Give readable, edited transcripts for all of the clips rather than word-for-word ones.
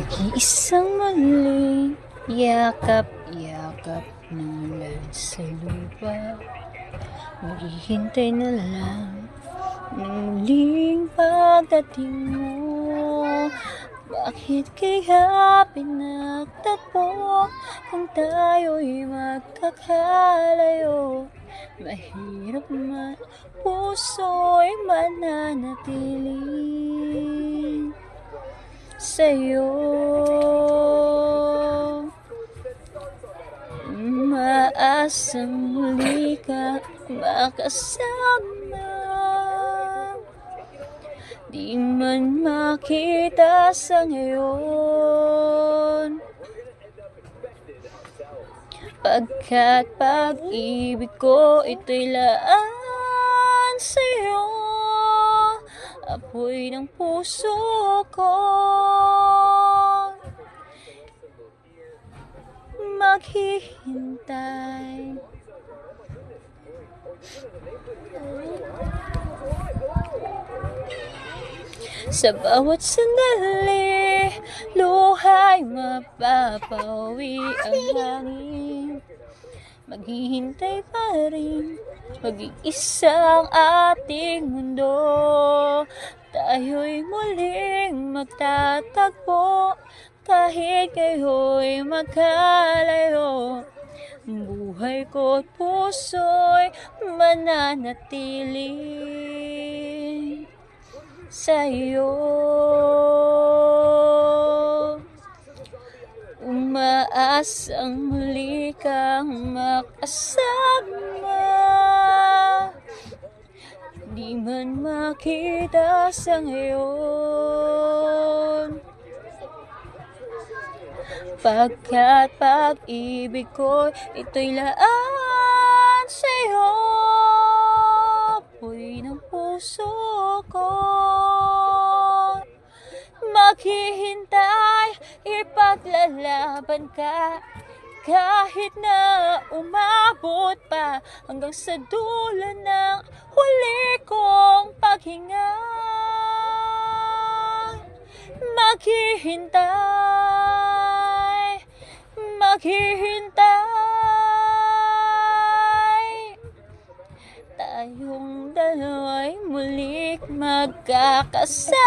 Mag-iisang maling yakap-yakap ng ulan sa lupa. Maghihintay na lang ng muling pagdating mo. Bakit kaya pinagtatpo kung tayo'y magkakalayo? Mahirap man, puso'y mananatili sa'yo. Umaasang muli ka makasama, di man makita sa ngayon. Pagkat pag-ibig ko ito'y laan sa'yo, apoy ng puso ko. Maghihintay. Sa bawat sandali, luha'y mapapawi ang hangin. Maghihintay pa rin, mag-iisa ang ating mundo. Tayo'y muling magtatagpo, kahit kayo'y magkalayo. Buhay ko't puso'y mananatili sa'yo. Umaasang muli kang makasama, di man makita sa ngayon. Pagkat pag-ibig ko ito'y laan sa'yo, apoy ng puso ko. Maghihintay, ipaglalaban ka, kahit na umabot pa hanggang sa dulo ng huli kong paghinga. Maghihintay, maghihintay, tayong dalawa'y muling magkakasama.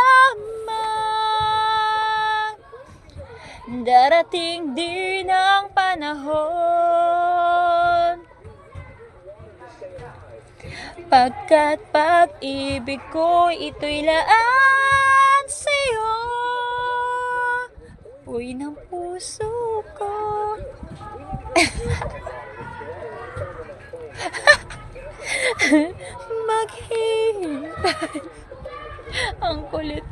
Darating din ang panahon, pagkat pag-ibig ko ito'y laan sa'yo, apoy ng puso ko. Maghihintay. Ang kulit.